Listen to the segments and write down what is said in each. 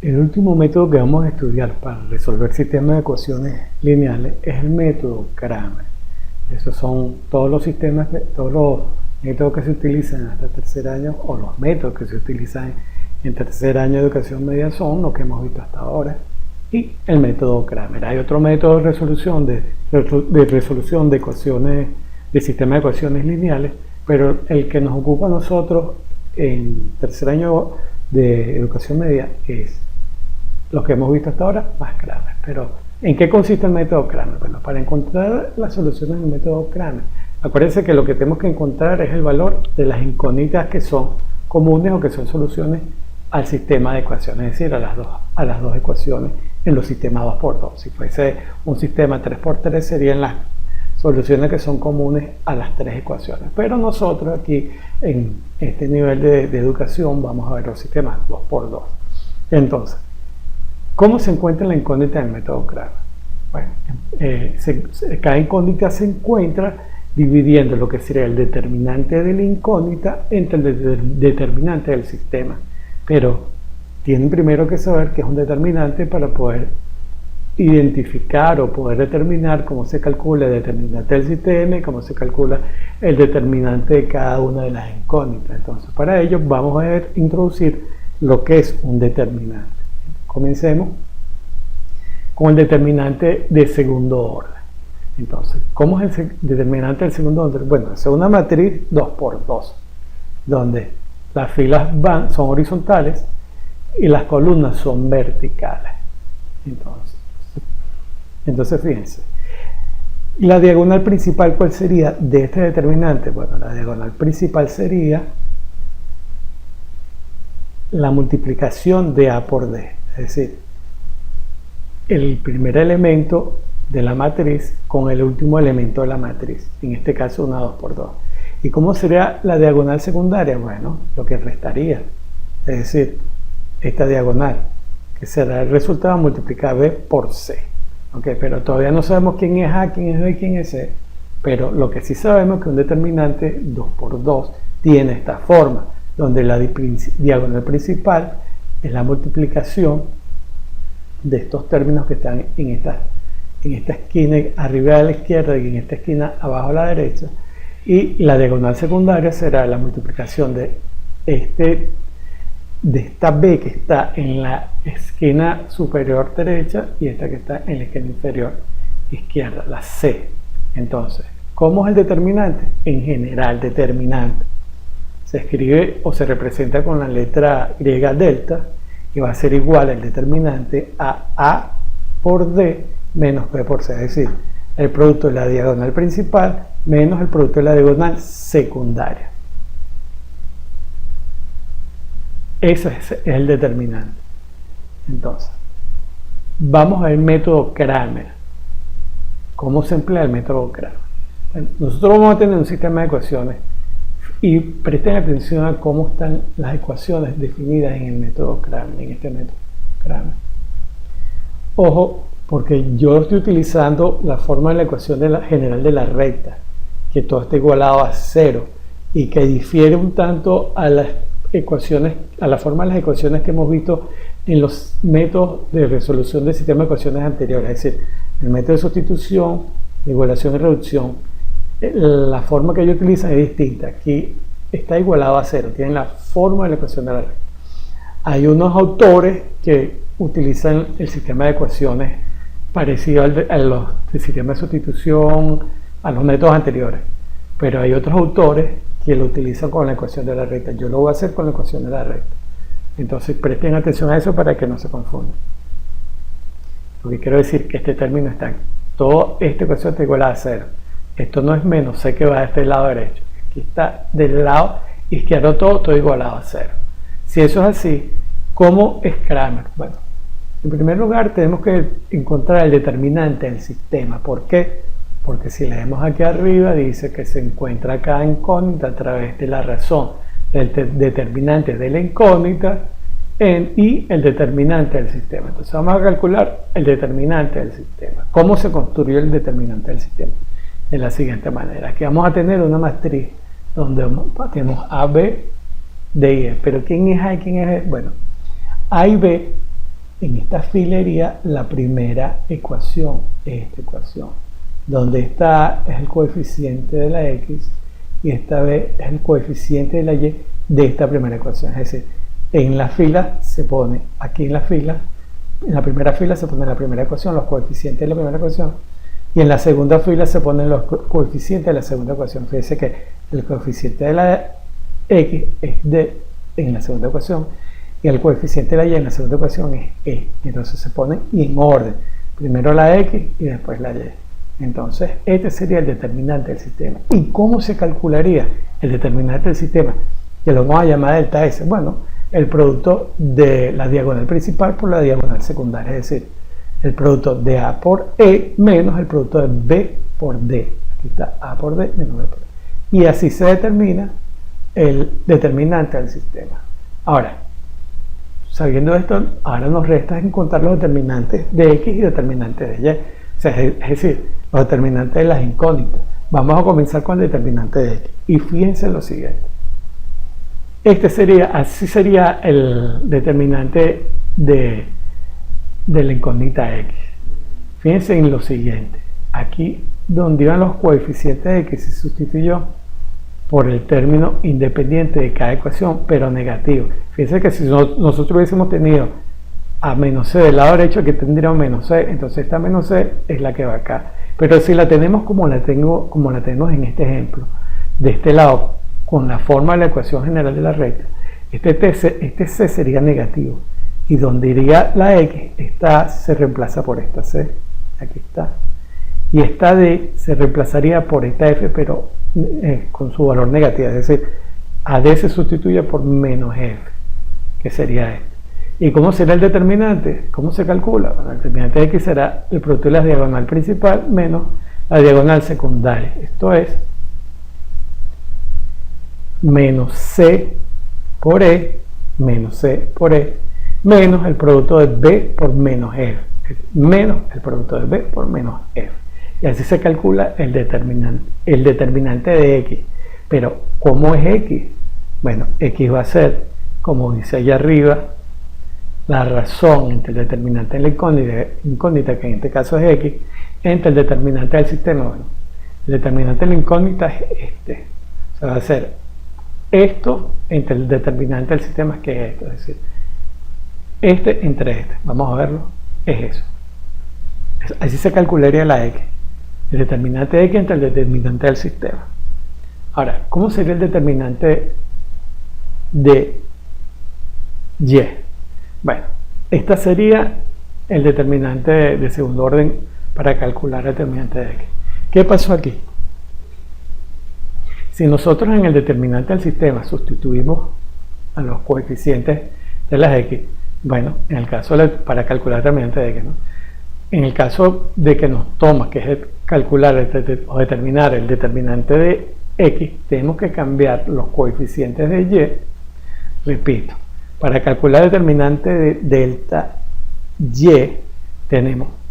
El último método que vamos a estudiar para resolver sistemas de ecuaciones lineales es el método Cramer. Esos son todos los métodos que se utilizan hasta tercer año, o los métodos que se utilizan en tercer año de educación media son los que hemos visto hasta ahora, y el método Cramer. Hay otro método de resolución de ecuaciones, de sistemas de ecuaciones lineales, pero el que nos ocupa a nosotros en tercer año de educación media es lo que hemos visto hasta ahora, más Cramer. Pero, ¿en qué consiste el método Cramer? Bueno, para encontrar las soluciones del método Cramer, acuérdense que lo que tenemos que encontrar es el valor de las incógnitas que son comunes o que son soluciones al sistema de ecuaciones, es decir, a las dos ecuaciones en los sistemas 2x2. Si fuese un sistema 3x3 serían las soluciones que son comunes a las tres ecuaciones. Pero nosotros aquí en este nivel de educación vamos a ver los sistemas 2x2. Entonces, ¿cómo se encuentra la incógnita del método Cramer? Bueno, cada incógnita se encuentra dividiendo lo que sería el determinante de la incógnita entre el determinante del sistema. Pero tienen primero que saber qué es un determinante para poder identificar o poder determinar cómo se calcula el determinante del sistema y cómo se calcula el determinante de cada una de las incógnitas. Entonces, para ello vamos a introducir lo que es un determinante. Comencemos con el determinante de segundo orden. Entonces, ¿cómo es el determinante del segundo orden? Bueno, es una matriz 2x2, donde las filas son horizontales y las columnas son verticales. Entonces fíjense, la diagonal principal, ¿cuál sería de este determinante? Bueno, la diagonal principal sería la multiplicación de A por D, es decir, el primer elemento de la matriz con el último elemento de la matriz, en este caso una 2x2. ¿Y cómo sería la diagonal secundaria? Bueno, lo que restaría, es decir, esta diagonal, que será el resultado de multiplicar B por C. Okay, pero todavía no sabemos quién es A, quién es B, quién es C. Pero lo que sí sabemos es que un determinante 2x2 tiene esta forma, donde la diagonal principal es la multiplicación de estos términos que están en esta esquina arriba a la izquierda y en esta esquina abajo a la derecha, y la diagonal secundaria será la multiplicación de esta B que está en la esquina superior derecha y esta que está en la esquina inferior izquierda, la C. Entonces, ¿cómo es el determinante? En general, determinante se escribe o se representa con la letra griega delta, y va a ser igual el determinante a A por D menos B por C, es decir, el producto de la diagonal principal menos el producto de la diagonal secundaria. Ese es el determinante. Entonces, vamos al método Cramer. ¿Cómo se emplea el método Cramer? Bueno, nosotros vamos a tener un sistema de ecuaciones y presten atención a cómo están las ecuaciones definidas en el método Cramer, en este método Cramer. Ojo, porque yo estoy utilizando la forma de la ecuación general de la recta, que todo está igualado a 0 y que difiere un tanto a las ecuaciones, a la forma de las ecuaciones que hemos visto en los métodos de resolución del sistema de ecuaciones anteriores, es decir, el método de sustitución, de igualación y reducción. La forma que ellos utilizan es distinta. Aquí está igualado a 0, tienen la forma de la ecuación de la recta. Hay unos autores que utilizan el sistema de ecuaciones parecido al sistema de sustitución, a los métodos anteriores, pero hay otros autores que lo utilizan con la ecuación de la recta. Yo lo voy a hacer con la ecuación de la recta. Entonces presten atención a eso para que no se confundan. Lo que quiero decir que este término está, toda esta ecuación está igual a 0. Esto no es menos, sé que va de este lado derecho. Aquí está del lado izquierdo todo igualado a 0. Si eso es así, ¿cómo es Cramer? Bueno, en primer lugar tenemos que encontrar el determinante del sistema. ¿Por qué? Porque si leemos aquí arriba dice que se encuentra cada incógnita a través de la razón del determinante de la incógnita y el determinante del sistema. Entonces vamos a calcular el determinante del sistema. ¿Cómo se construyó el determinante del sistema? De la siguiente manera. Aquí vamos a tener una matriz donde tenemos A, B, D y E. Pero ¿quién es A y quién es E? Bueno, A y B en esta fila iría la primera ecuación, esta ecuación, donde está es el coeficiente de la x y esta vez es el coeficiente de la y de esta primera ecuación. Es decir, en la fila se pone, aquí en la fila, en la primera fila se pone la primera ecuación, los coeficientes de la primera ecuación, y en la segunda fila se ponen los coeficientes de la segunda ecuación. Fíjense que el coeficiente de la x es d en la segunda ecuación y el coeficiente de la y en la segunda ecuación es e. Entonces se ponen y en orden, primero la x y después la y. Entonces este sería el determinante del sistema. ¿Y cómo se calcularía el determinante del sistema? Que lo vamos a llamar delta S. Bueno, el producto de la diagonal principal por la diagonal secundaria, es decir, el producto de A por E menos el producto de B por D. Aquí está A por D menos B por D. Y así se determina el determinante del sistema. Ahora, sabiendo esto, ahora nos resta encontrar los determinantes de X y determinantes de Y. O sea, es decir, los determinantes de las incógnitas. Vamos a comenzar con el determinante de X. Y fíjense lo siguiente. Así sería el determinante de la incógnita X. Fíjense en lo siguiente. Aquí donde iban los coeficientes de X se sustituyó por el término independiente de cada ecuación, pero negativo. Fíjense que si nosotros hubiésemos tenido a menos c del lado derecho, que tendríamos menos c, entonces esta menos c es la que va acá. Pero si la tenemos como la tenemos en este ejemplo, de este lado, con la forma de la ecuación general de la recta, este c sería negativo. Y donde iría la x, esta se reemplaza por esta c, aquí está. Y esta d se reemplazaría por esta f, pero con su valor negativo, es decir, a d se sustituye por menos f, que sería este. ¿Y cómo será el determinante? ¿Cómo se calcula? Bueno, el determinante de x será el producto de la diagonal principal menos la diagonal secundaria. Esto es menos c por e, menos c por e, menos el producto de b por menos f, menos el producto de b por menos f. Y así se calcula el determinante de x. Pero, ¿cómo es x? Bueno, x va a ser, como dice allá arriba, la razón entre el determinante de la incógnita, que en este caso es x, entre el determinante del sistema. Bueno, el determinante de la incógnita es este. O sea, va a ser esto entre el determinante del sistema, que es esto. Es decir, este entre este. Vamos a verlo. Es eso. Así se calcularía la x. El determinante de x entre el determinante del sistema. Ahora, ¿cómo sería el determinante de y? Bueno, esta sería el determinante de segundo orden para calcular el determinante de x. ¿Qué pasó aquí? Si nosotros en el determinante del sistema sustituimos a los coeficientes de las x, bueno, en el caso para calcular el determinante de x, ¿no? En el caso de que nos toma, que es calcular o determinar el determinante de x, tenemos que cambiar los coeficientes de y. Repito, para calcular el determinante de delta y,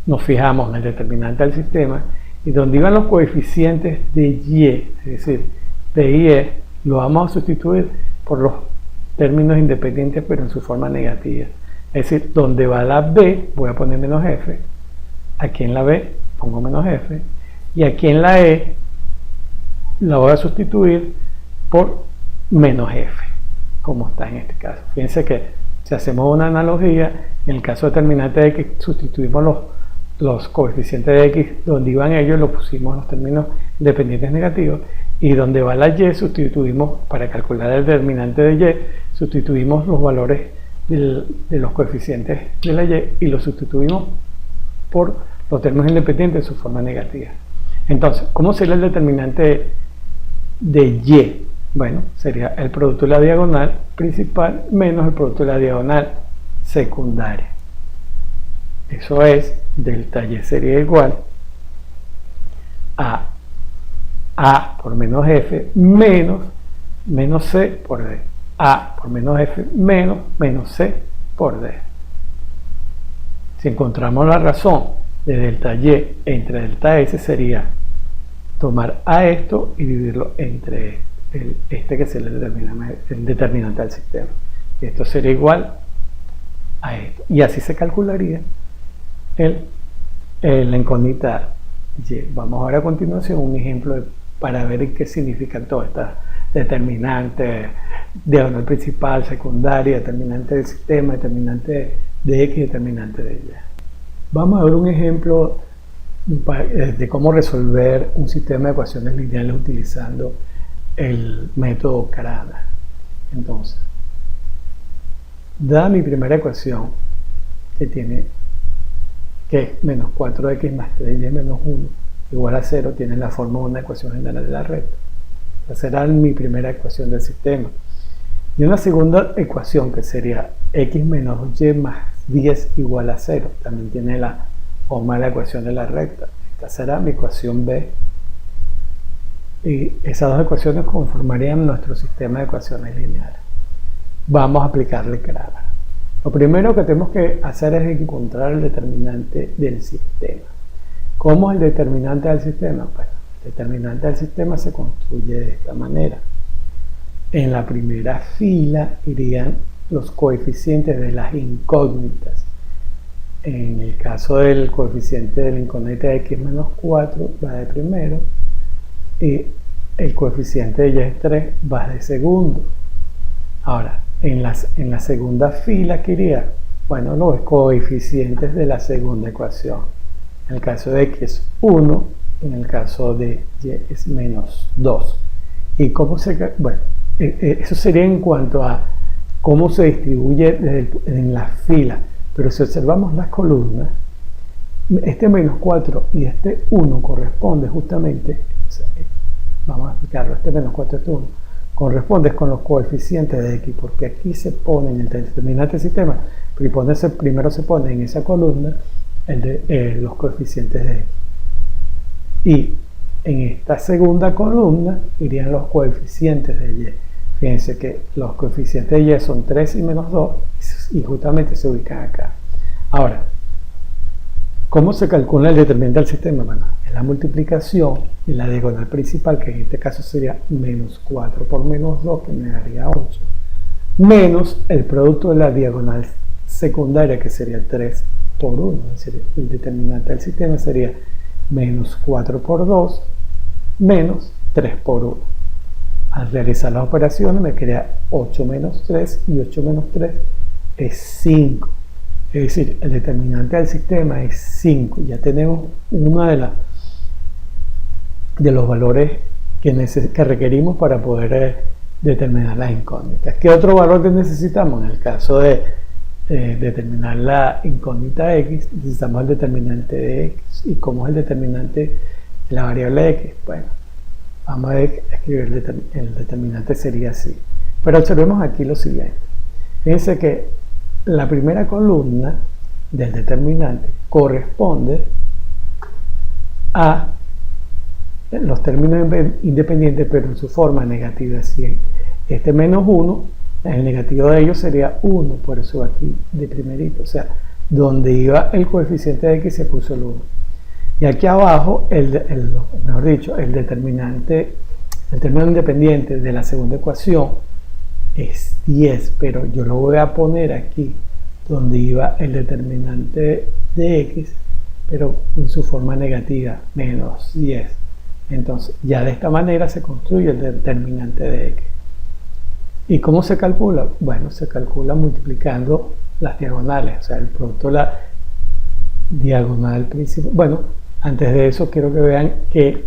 nos fijamos en el determinante del sistema y donde iban los coeficientes de y, es decir, de y, lo vamos a sustituir por los términos independientes pero en su forma negativa. Es decir, donde va la b, voy a poner menos f, aquí en la b pongo menos f, y aquí en la e la voy a sustituir por menos f, como está en este caso. Fíjense que si hacemos una analogía, en el caso determinante de x, sustituimos los coeficientes de x, donde iban ellos, lo pusimos los términos independientes negativos, y donde va la y, sustituimos, para calcular el determinante de y, sustituimos los valores de los coeficientes de la y los sustituimos por los términos independientes en su forma negativa. Entonces, ¿cómo sería el determinante de y? Bueno, sería el producto de la diagonal principal menos el producto de la diagonal secundaria. Eso es, delta y sería igual a a por menos f menos c por d. A por menos f menos c por d. Si encontramos la razón de delta y entre delta s, sería tomar a esto y dividirlo entre este que es el determinante del sistema. Esto sería igual a esto. Y así se calcularía la incógnita y. Vamos a ver a continuación un ejemplo para ver qué significan todas estas determinantes, diagonal principal, secundaria, determinante del sistema, determinante de X, determinante de Y. Vamos a ver un ejemplo de cómo resolver un sistema de ecuaciones lineales utilizando el método Kramer. Entonces, dada mi primera ecuación, que es menos 4x más 3y menos 1 igual a 0, tiene la forma de una ecuación general de la recta. Esa será mi primera ecuación del sistema. Y una segunda ecuación que sería x menos y más 10 igual a 0. También tiene la forma de la ecuación de la recta. Esta será mi ecuación B. Y esas dos ecuaciones conformarían nuestro sistema de ecuaciones lineales. Vamos a aplicarle Kramer. Lo primero que tenemos que hacer es encontrar el determinante del sistema. ¿Cómo es el determinante del sistema? Bueno, el determinante del sistema se construye de esta manera. En la primera fila irían los coeficientes de las incógnitas. En el caso del coeficiente de la incógnita de x menos 4 va de primero y el coeficiente de y es 3 va de segundo. Ahora, en la segunda fila, ¿qué iría? Bueno, los coeficientes de la segunda ecuación. En el caso de x es 1, en el caso de y es menos 2. ¿Y cómo se...? Bueno, eso sería en cuanto a cómo se distribuye en la fila. Pero si observamos las columnas, este menos 4 y este 1 corresponde justamente, vamos a explicarlo, este menos 4 y este 1, corresponde con los coeficientes de x, porque aquí se pone en el determinante del sistema, primero se pone en esa columna los coeficientes de x. Y en esta segunda columna irían los coeficientes de y. Fíjense que los coeficientes de y son 3 y menos 2 y justamente se ubican acá. Ahora, ¿cómo se calcula el determinante del sistema? Bueno, es la multiplicación de la diagonal principal, que en este caso sería menos 4 por menos 2, que me daría 8, menos el producto de la diagonal secundaria, que sería 3 por 1. Es decir, el determinante del sistema sería menos 4 por 2 menos 3 por 1. Al realizar las operaciones me queda 8 menos 3 y 8 menos 3 es 5. Es decir, el determinante del sistema es 5. Ya tenemos uno de los valores que requerimos para poder determinar las incógnitas. ¿Qué otro valor que necesitamos? En el caso de determinar la incógnita x, necesitamos el determinante de x. ¿Y cómo es el determinante de la variable x? Bueno, vamos a escribir el determinante sería así. Pero observemos aquí lo siguiente. Fíjense que la primera columna del determinante corresponde a los términos independientes, pero en su forma negativa. Así, este menos 1, el negativo de ellos sería 1, por eso aquí de primerito. O sea, donde iba el coeficiente de x se puso el 1. Y aquí abajo, mejor dicho, el término independiente de la segunda ecuación es 10, pero yo lo voy a poner aquí donde iba el determinante de x, pero en su forma negativa, menos 10. Entonces, ya de esta manera se construye el determinante de x. ¿Y cómo se calcula? Bueno, se calcula multiplicando las diagonales, o sea, el producto de la diagonal principal. Bueno, antes de eso quiero que vean que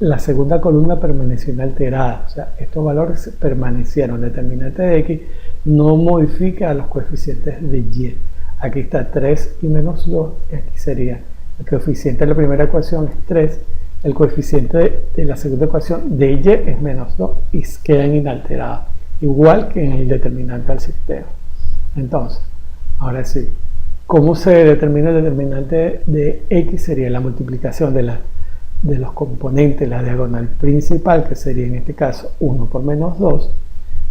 la segunda columna permaneció inalterada, o sea, estos valores permanecieron. El determinante de x no modifica a los coeficientes de y. Aquí está 3 y menos 2, y aquí sería el coeficiente de la primera ecuación es 3, el coeficiente de la segunda ecuación de y es menos 2 y quedan inalterados, igual que en el determinante del sistema. Entonces, ahora sí, ¿cómo se determina el determinante de x? Sería la multiplicación de los componentes, la diagonal principal, que sería en este caso 1 por menos 2,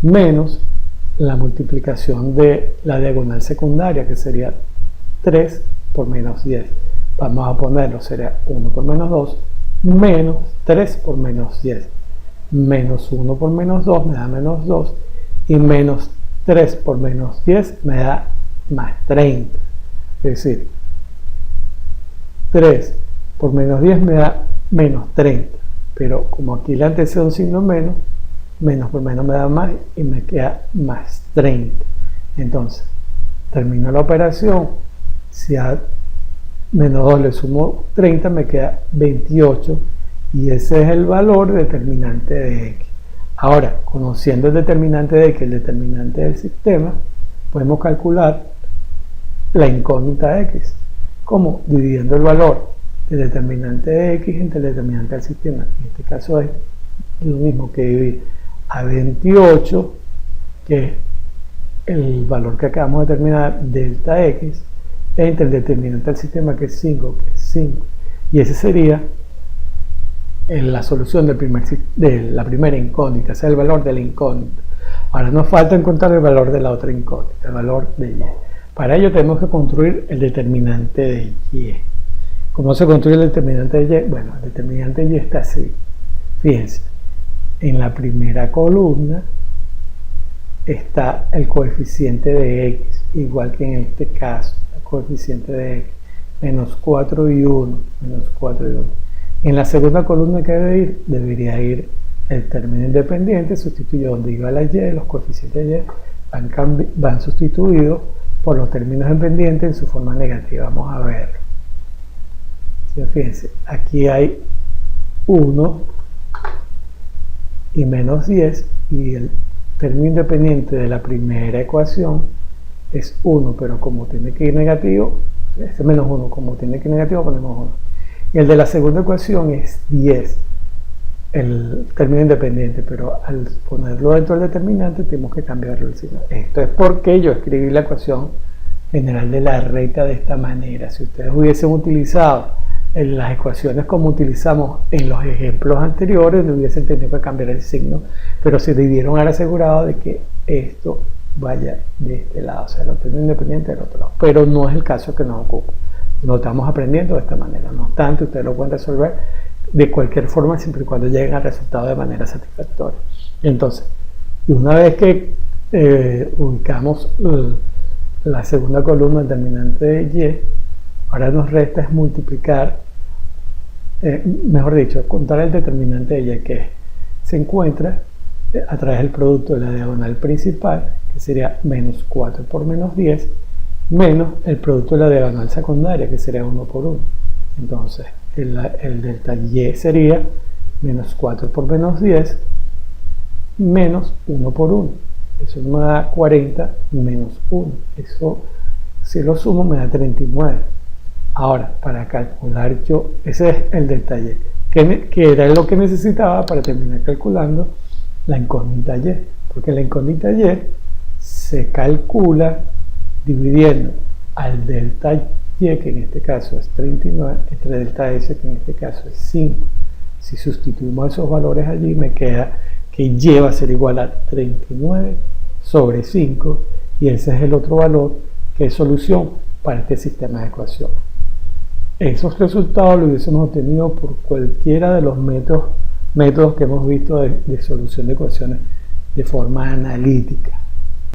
menos la multiplicación de la diagonal secundaria, que sería 3 por menos 10. Vamos a ponerlo, sería 1 por menos 2, menos 3 por menos 10. Menos 1 por menos 2 me da menos 2, y menos 3 por menos 10 me da más 30. Es decir, 3 por menos 10 me da menos 30. Pero como aquí le antecede un signo menos, menos por menos me da más y me queda más 30. Entonces, termino la operación. Si a menos 2 le sumo 30, me queda 28. Y ese es el valor determinante de x. Ahora, conociendo el determinante de x, el determinante del sistema, podemos calcular la incógnita de x. ¿Cómo? Dividiendo el valor del determinante de x entre el determinante del sistema. En este caso es lo mismo que dividir a 28, que es el valor que acabamos de determinar, delta x, entre el determinante del sistema, que es 5, y ese sería la solución de la primera incógnita, o sea, el valor de la incógnita. Ahora nos falta encontrar el valor de la otra incógnita, el valor de y. Para ello tenemos que construir el determinante de y. ¿Cómo se construye el determinante de y? Bueno, el determinante de y está así. Fíjense, en la primera columna está el coeficiente de x, igual que en este caso, el coeficiente de x, menos 4 y 1, menos 4 y 1. En la segunda columna que debería ir el término independiente, sustituyo donde iba la y, los coeficientes de y van sustituidos por los términos dependientes en su forma negativa. Vamos a verlo. ¿Sí? Fíjense, aquí hay 1 y menos 10, y el término independiente de la primera ecuación es 1, pero como tiene que ir negativo, este menos 1, como tiene que ir negativo, ponemos 1. Y el de la segunda ecuación es 10, el término independiente, pero al ponerlo dentro del determinante tenemos que cambiarlo el signo. Esto es porque yo escribí la ecuación general de la recta de esta manera. Si ustedes hubiesen utilizado las ecuaciones como utilizamos en los ejemplos anteriores, no hubiesen tenido que cambiar el signo, pero se debieron haber asegurado de que esto vaya de este lado, o sea, el término independiente del otro lado. Pero no es el caso que nos ocupa. Lo estamos aprendiendo de esta manera. No obstante, ustedes lo pueden resolver de cualquier forma, siempre y cuando lleguen al resultado de manera satisfactoria. Entonces, una vez que ubicamos la segunda columna determinante de y, ahora nos resta es multiplicar, mejor dicho, contar el determinante de y, que se encuentra a través del producto de la diagonal principal, que sería menos 4 por menos 10, menos el producto de la diagonal secundaria, que sería 1 por 1. Entonces, el delta y sería menos 4 por menos 10, menos 1 por 1. Eso me da 40 menos 1. Eso, si lo sumo, me da 39. Ahora, para calcular yo, ese es el delta y, que era lo que necesitaba para terminar calculando la incógnita y, porque la incógnita y se calcula dividiendo al delta y, que en este caso es 39, entre delta s, que en este caso es 5. Si sustituimos esos valores allí, me queda que y va a ser igual a 39 sobre 5, y ese es el otro valor que es solución para este sistema de ecuaciones. Esos resultados los hubiésemos obtenido por cualquiera de los métodos que hemos visto de solución de ecuaciones de forma analítica.